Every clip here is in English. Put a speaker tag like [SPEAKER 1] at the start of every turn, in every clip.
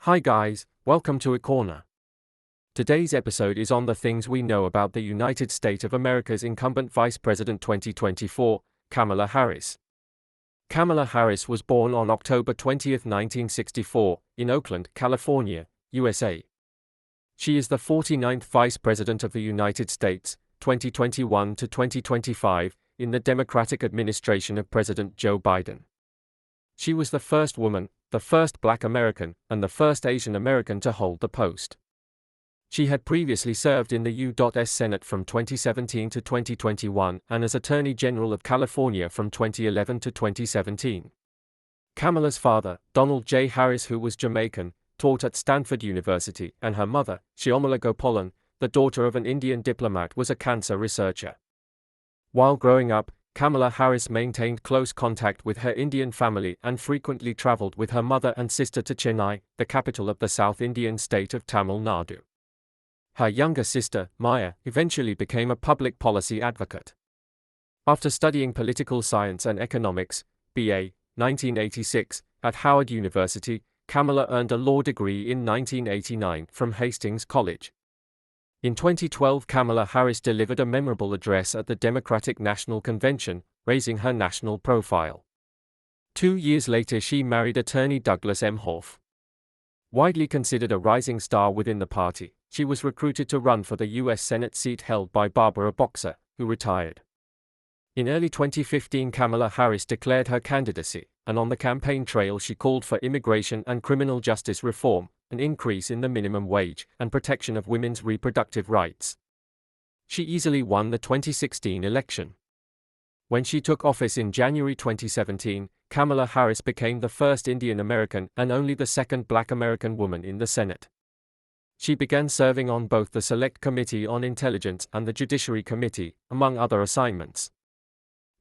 [SPEAKER 1] Hi guys, welcome to eCorner. Today's episode is on the things we know about the United States of America's incumbent Vice President 2024, Kamala Harris. Kamala Harris was born on October 20, 1964, in Oakland, California, USA. She is the 49th Vice President of the United States, 2021 to 2025, in the Democratic administration of President Joe Biden. She was the first woman, the first Black American, and the first Asian American to hold the post. She had previously served in the U.S. Senate from 2017 to 2021 and as Attorney General of California from 2011 to 2017. Kamala's father, Donald J. Harris, who was Jamaican, taught at Stanford University, and her mother, Shyamala Gopalan, the daughter of an Indian diplomat, was a cancer researcher. While growing up, Kamala Harris maintained close contact with her Indian family and frequently traveled with her mother and sister to Chennai, the capital of the South Indian state of Tamil Nadu. Her younger sister, Maya, eventually became a public policy advocate. After studying political science and economics, B.A., 1986, at Howard University, Kamala earned a law degree in 1989 from Hastings College. In 2012, Kamala Harris delivered a memorable address at the Democratic National Convention, raising her national profile. 2 years later, she married attorney Douglas M. Hoff. Widely considered a rising star within the party, she was recruited to run for the U.S. Senate seat held by Barbara Boxer, who retired. In early 2015, Kamala Harris declared her candidacy, and on the campaign trail she called for immigration and criminal justice reform, an increase in the minimum wage, and protection of women's reproductive rights. She easily won the 2016 election. When she took office in January 2017, Kamala Harris became the first Indian American and only the second Black American woman in the Senate. She began serving on both the Select Committee on Intelligence and the Judiciary Committee, among other assignments.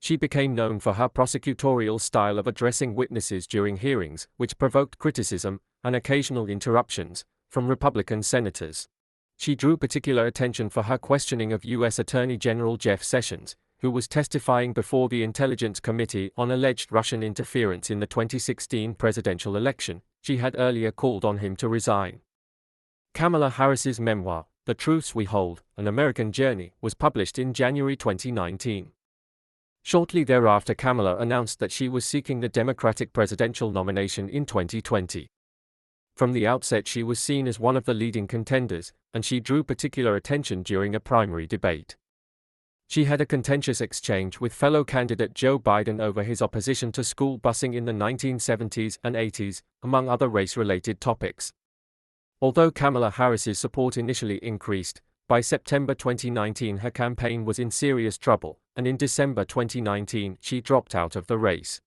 [SPEAKER 1] She became known for her prosecutorial style of addressing witnesses during hearings, which provoked criticism and occasional interruptions from Republican senators. She drew particular attention for her questioning of U.S. Attorney General Jeff Sessions, who was testifying before the Intelligence Committee on alleged Russian interference in the 2016 presidential election. She had earlier called on him to resign. Kamala Harris's memoir, The Truths We Hold: An American Journey, was published in January 2019. Shortly thereafter, Kamala announced that she was seeking the Democratic presidential nomination in 2020. From the outset, she was seen as one of the leading contenders, and she drew particular attention during a primary debate. She had a contentious exchange with fellow candidate Joe Biden over his opposition to school busing in the 1970s and 80s, among other race-related topics. Although Kamala Harris's support initially increased, by September 2019 her campaign was in serious trouble, and in December 2019 she dropped out of the race.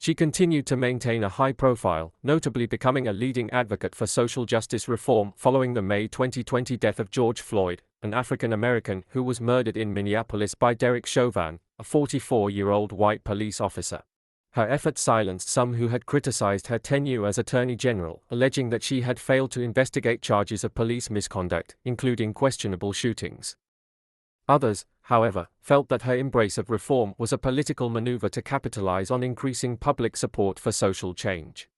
[SPEAKER 1] She continued to maintain a high profile, notably becoming a leading advocate for social justice reform following the May 2020 death of George Floyd, an African American who was murdered in Minneapolis by Derek Chauvin, a 44-year-old white police officer. Her efforts silenced some who had criticized her tenure as Attorney General, alleging that she had failed to investigate charges of police misconduct, including questionable shootings. Others, however, felt that her embrace of reform was a political maneuver to capitalize on increasing public support for social change.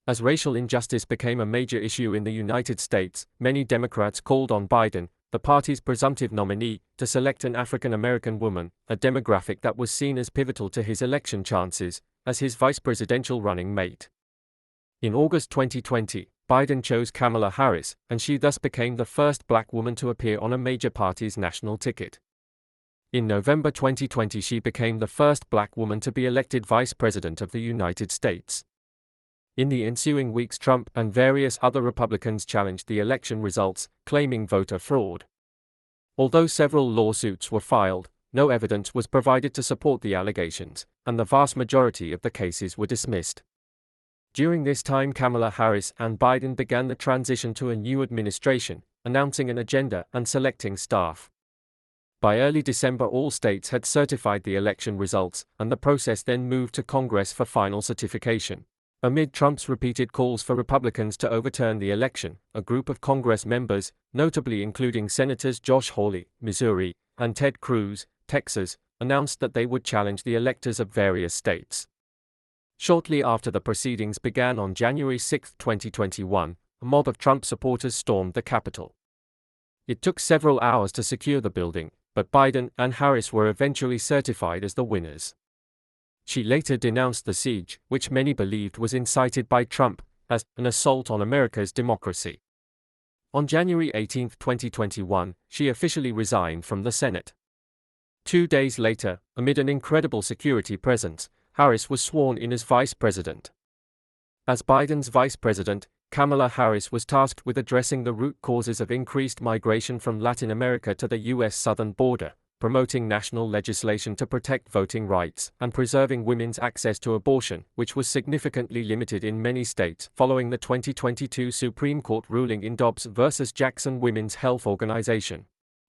[SPEAKER 1] As racial injustice became a major issue in the United States, many Democrats called on Biden, the party's presumptive nominee, to select an African American woman, a demographic that was seen as pivotal to his election chances, as his vice presidential running mate. In August 2020, Biden chose Kamala Harris, and she thus became the first Black woman to appear on a major party's national ticket. In November 2020, she became the first Black woman to be elected Vice President of the United States. In the ensuing weeks, Trump and various other Republicans challenged the election results, claiming voter fraud. Although several lawsuits were filed, no evidence was provided to support the allegations, and the vast majority of the cases were dismissed. During this time, Kamala Harris and Biden began the transition to a new administration, announcing an agenda and selecting staff. By early December, all states had certified the election results, and the process then moved to Congress for final certification. Amid Trump's repeated calls for Republicans to overturn the election, a group of Congress members, notably including Senators Josh Hawley, Missouri, and Ted Cruz, Texas, announced that they would challenge the electors of various states. Shortly after the proceedings began on January 6, 2021, a mob of Trump supporters stormed the Capitol. It took several hours to secure the building, but Biden and Harris were eventually certified as the winners. She later denounced the siege, which many believed was incited by Trump, as an assault on America's democracy. On January 18, 2021, she officially resigned from the Senate. 2 days later, amid an incredible security presence, Harris was sworn in as vice president. As Biden's vice president, Kamala Harris was tasked with addressing the root causes of increased migration from Latin America to the U.S. southern border, promoting national legislation to protect voting rights, and preserving women's access to abortion, which was significantly limited in many states following the 2022 Supreme Court ruling in Dobbs v. Jackson Women's Health Organization.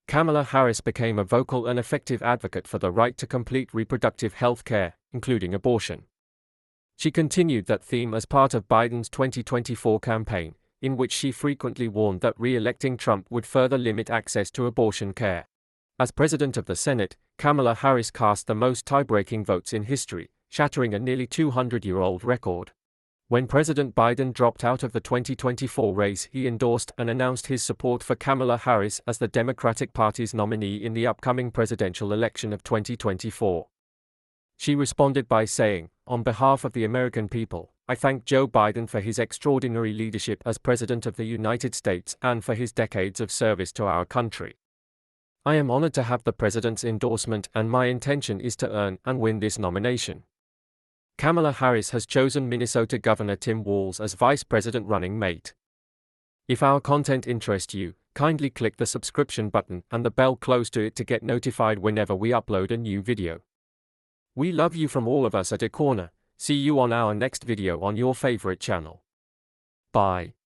[SPEAKER 1] Kamala Harris became a vocal and effective advocate for the right to complete reproductive health care, including abortion. She continued that theme as part of Biden's 2024 campaign, in which she frequently warned that re-electing Trump would further limit access to abortion care. As president of the Senate, Kamala Harris cast the most tie-breaking votes in history, shattering a nearly 200-year-old record. When President Biden dropped out of the 2024 race, he endorsed and announced his support for Kamala Harris as the Democratic Party's nominee in the upcoming presidential election of 2024. She responded by saying, "On behalf of the American people, I thank Joe Biden for his extraordinary leadership as President of the United States and for his decades of service to our country. I am honored to have the President's endorsement, and my intention is to earn and win this nomination." Kamala Harris has chosen Minnesota Governor Tim Walz as Vice President running mate. If our content interests you, kindly click the subscription button and the bell close to it to get notified whenever we upload a new video. We love you from all of us at eCorner. See you on our next video on your favorite channel. Bye.